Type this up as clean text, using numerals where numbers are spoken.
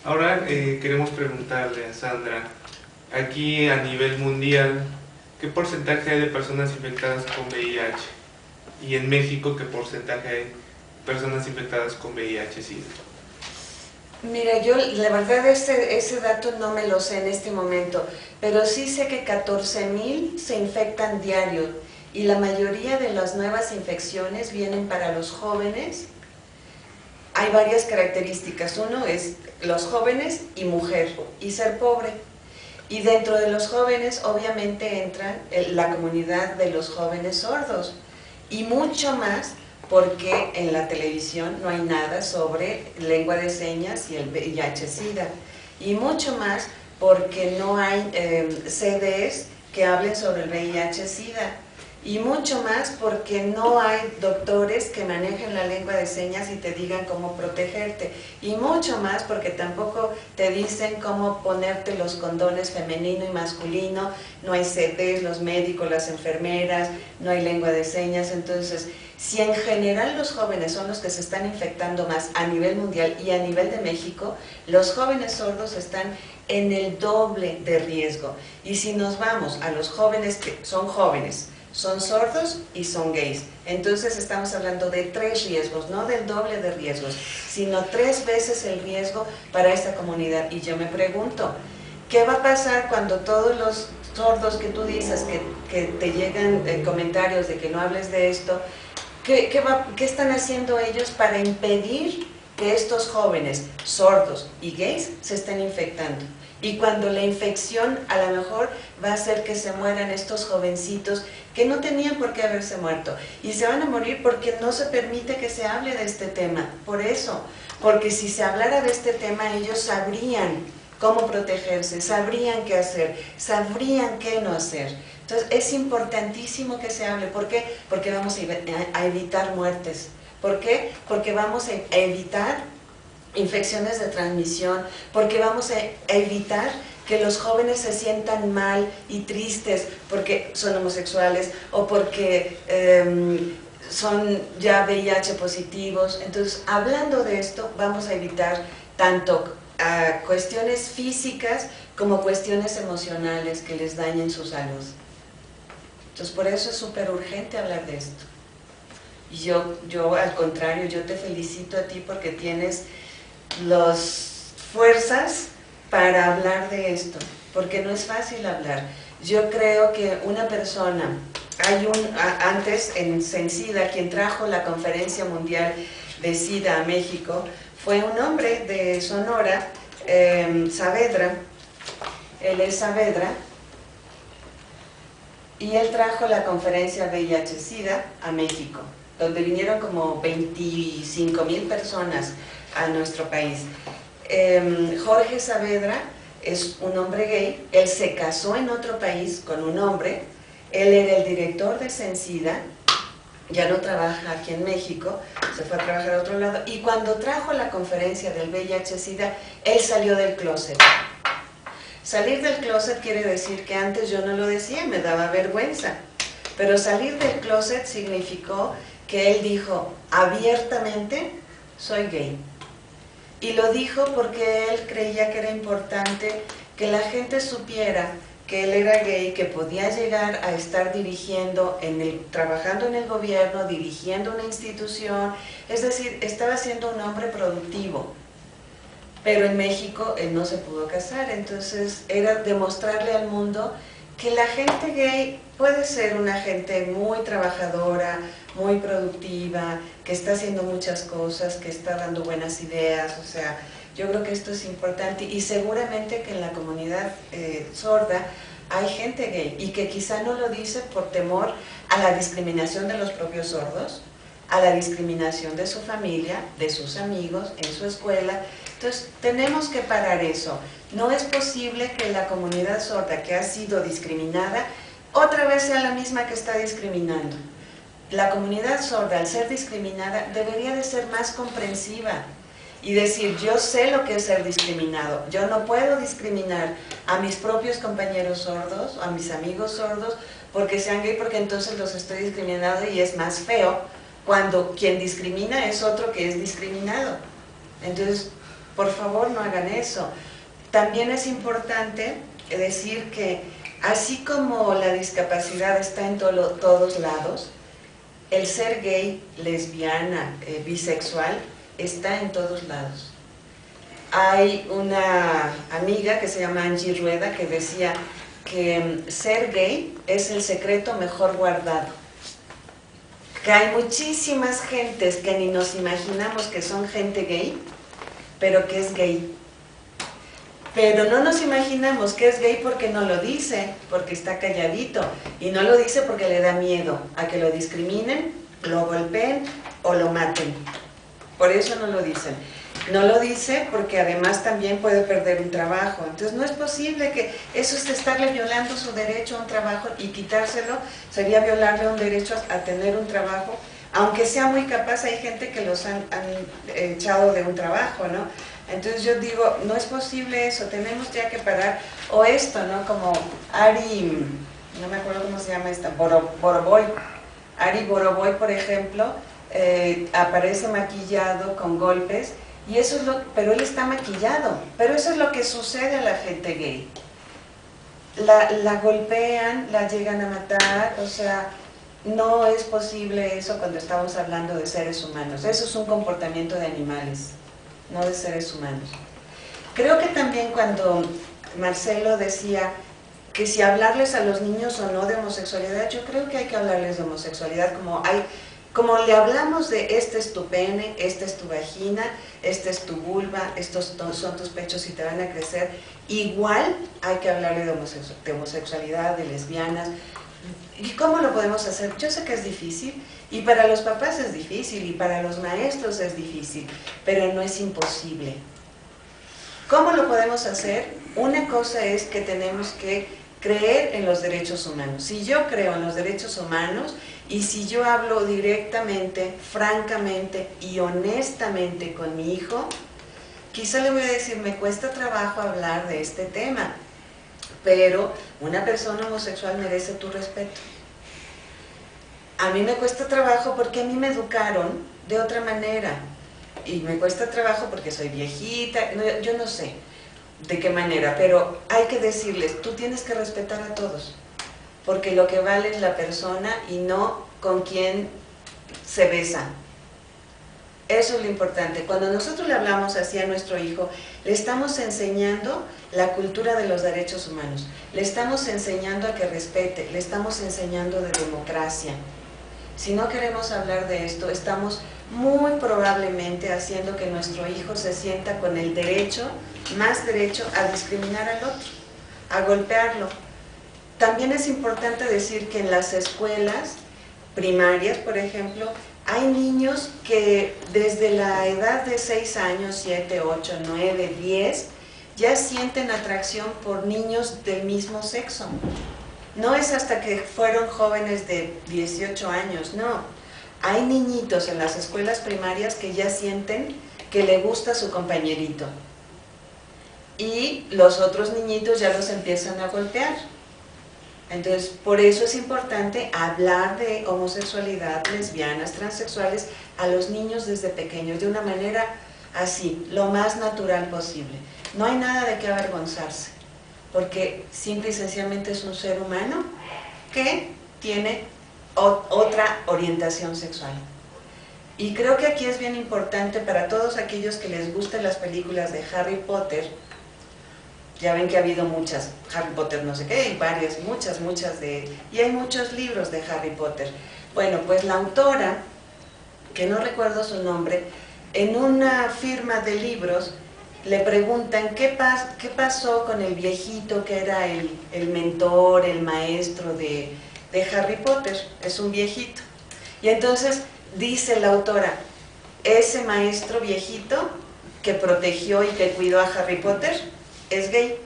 Ahora queremos preguntarle a Sandra, aquí a nivel mundial, ¿qué porcentaje hay de personas infectadas con VIH? Y en México, ¿qué porcentaje hay de personas infectadas con VIH-Sida? Mira, yo la verdad ese dato no me lo sé en este momento, pero sí sé que 14,000 se infectan diario y la mayoría de las nuevas infecciones vienen para los jóvenes. Hay varias características. Uno es los jóvenes y mujer y ser pobre. Y dentro de los jóvenes obviamente entra la comunidad de los jóvenes sordos y mucho más porque en la televisión no hay nada sobre lengua de señas y el VIH-Sida y mucho más porque no hay CDs que hablen sobre el VIH-Sida y mucho más porque no hay doctores que manejen la lengua de señas y te digan cómo protegerte y mucho más porque tampoco te dicen cómo ponerte los condones femenino y masculino, no hay CDs, los médicos, las enfermeras, no hay lengua de señas. Entonces, si en general los jóvenes son los que se están infectando más a nivel mundial y a nivel de México, los jóvenes sordos están en el doble de riesgo. Y si nos vamos a los jóvenes que son jóvenes, son sordos y son gays. Entonces estamos hablando de 3 riesgos, no del doble de riesgos, sino 3 veces el riesgo para esta comunidad. Y yo me pregunto, ¿qué va a pasar cuando todos los sordos que tú dices que te llegan comentarios de que no hables de esto? ¿Qué están haciendo ellos para impedir que estos jóvenes sordos y gays se estén infectando? Y cuando la infección a lo mejor va a hacer que se mueran estos jovencitos que no tenían por qué haberse muerto. Y se van a morir porque no se permite que se hable de este tema. Por eso, porque si se hablara de este tema, ellos sabrían cómo protegerse, sabrían qué hacer, sabrían qué no hacer. Entonces es importantísimo que se hable. ¿Por qué? Porque vamos a evitar muertes. ¿Por qué? Porque vamos a evitar infecciones de transmisión, porque vamos a evitar que los jóvenes se sientan mal y tristes porque son homosexuales o porque son ya VIH positivos. Entonces, hablando de esto, vamos a evitar tanto cuestiones físicas como cuestiones emocionales que les dañen su salud. Entonces, por eso es súper urgente hablar de esto. Y yo, al contrario, yo te felicito a ti porque tienes las fuerzas para hablar de esto, porque no es fácil hablar. Yo creo que una persona, antes en SENSIDA, quien trajo la Conferencia Mundial de SIDA a México, fue un hombre de Sonora, Saavedra. Él es Saavedra, y él trajo la conferencia VIH-Sida a México, donde vinieron como 25,000 personas a nuestro país. Jorge Saavedra es un hombre gay, él se casó en otro país con un hombre, él era el director de SENSIDA, ya no trabaja aquí en México, se fue a trabajar a otro lado, y cuando trajo la conferencia del VIH-Sida, él salió del closet. Salir del closet quiere decir que antes yo no lo decía, me daba vergüenza, pero salir del closet significó que él dijo abiertamente, soy gay. Y lo dijo porque él creía que era importante que la gente supiera que él era gay, que podía llegar a estar dirigiendo, trabajando en el gobierno, dirigiendo una institución, es decir, estaba siendo un hombre productivo. Pero en México él no se pudo casar, entonces era demostrarle al mundo que la gente gay puede ser una gente muy trabajadora, muy productiva, que está haciendo muchas cosas, que está dando buenas ideas. O sea, yo creo que esto es importante y seguramente que en la comunidad sorda hay gente gay y que quizá no lo dice por temor a la discriminación de los propios sordos, a la discriminación de su familia, de sus amigos, en su escuela. Entonces, tenemos que parar eso. No es posible que la comunidad sorda que ha sido discriminada, otra vez sea la misma que está discriminando. La comunidad sorda, al ser discriminada, debería de ser más comprensiva y decir, yo sé lo que es ser discriminado, yo no puedo discriminar a mis propios compañeros sordos, a mis amigos sordos, porque sean gay, porque entonces los estoy discriminando y es más feo cuando quien discrimina es otro que es discriminado. Entonces, Por favor, no hagan eso. También es importante decir que así como la discapacidad está en todos lados, el ser gay, lesbiana, bisexual, está en todos lados. Hay una amiga que se llama Angie Rueda que decía que ser gay es el secreto mejor guardado. Que hay muchísimas gentes que ni nos imaginamos que son gente gay, pero que es gay. Pero no nos imaginamos que es gay porque no lo dice, porque está calladito. Y no lo dice porque le da miedo a que lo discriminen, lo golpeen o lo maten. Por eso no lo dicen. No lo dice porque además también puede perder un trabajo. Entonces no es posible que eso es estarle violando su derecho a un trabajo, y quitárselo sería violarle un derecho a tener un trabajo. Aunque sea muy capaz, hay gente que los han echado de un trabajo, ¿no? Entonces yo digo, no es posible eso, tenemos ya que parar. O esto, ¿no? Como Ari, no me acuerdo cómo se llama esta, Boroboy. Ari Boroboy, por ejemplo, aparece maquillado con golpes, y eso es pero él está maquillado, pero eso es lo que sucede a la gente gay. La golpean, la llegan a matar, o sea, no es posible eso cuando estamos hablando de seres humanos. Eso es un comportamiento de animales, no de seres humanos. Creo que también cuando Marcelo decía que si hablarles a los niños o no de homosexualidad, yo creo que hay que hablarles de homosexualidad como le hablamos de este es tu pene, esta es tu vagina, esta es tu vulva, estos son tus pechos y te van a crecer. Igual hay que hablarle de homosexualidad, de lesbianas. ¿Y cómo lo podemos hacer? Yo sé que es difícil, y para los papás es difícil, y para los maestros es difícil, pero no es imposible. ¿Cómo lo podemos hacer? Una cosa es que tenemos que creer en los derechos humanos. Si yo creo en los derechos humanos, y si yo hablo directamente, francamente y honestamente con mi hijo, quizá le voy a decir, me cuesta trabajo hablar de este tema, pero una persona homosexual merece tu respeto. A mí me cuesta trabajo porque a mí me educaron de otra manera, y me cuesta trabajo porque soy viejita, yo no sé de qué manera, pero hay que decirles, tú tienes que respetar a todos, porque lo que vale es la persona y no con quién se besa. Eso es lo importante. Cuando nosotros le hablamos así a nuestro hijo, le estamos enseñando la cultura de los derechos humanos, le estamos enseñando a que respete, le estamos enseñando de democracia. Si no queremos hablar de esto, estamos muy probablemente haciendo que nuestro hijo se sienta con el derecho, más derecho a discriminar al otro, a golpearlo. También es importante decir que en las escuelas primarias, por ejemplo, hay niños que desde la edad de 6 años, 7, 8, 9, 10, ya sienten atracción por niños del mismo sexo. No es hasta que fueron jóvenes de 18 años, no. Hay niñitos en las escuelas primarias que ya sienten que le gusta su compañerito. Y los otros niñitos ya los empiezan a golpear. Entonces, por eso es importante hablar de homosexualidad, lesbianas, transexuales a los niños desde pequeños, de una manera así, lo más natural posible. No hay nada de qué avergonzarse, porque simple y sencillamente es un ser humano que tiene otra orientación sexual. Y creo que aquí es bien importante para todos aquellos que les gusten las películas de Harry Potter. Ya ven que ha habido muchas, Harry Potter no sé qué, y varias, muchas y hay muchos libros de Harry Potter. Bueno, pues la autora, que no recuerdo su nombre, en una firma de libros le preguntan qué pasó con el viejito que era el mentor, el maestro de Harry Potter. Es un viejito. Y entonces dice la autora, ese maestro viejito que protegió y que cuidó a Harry Potter es gay.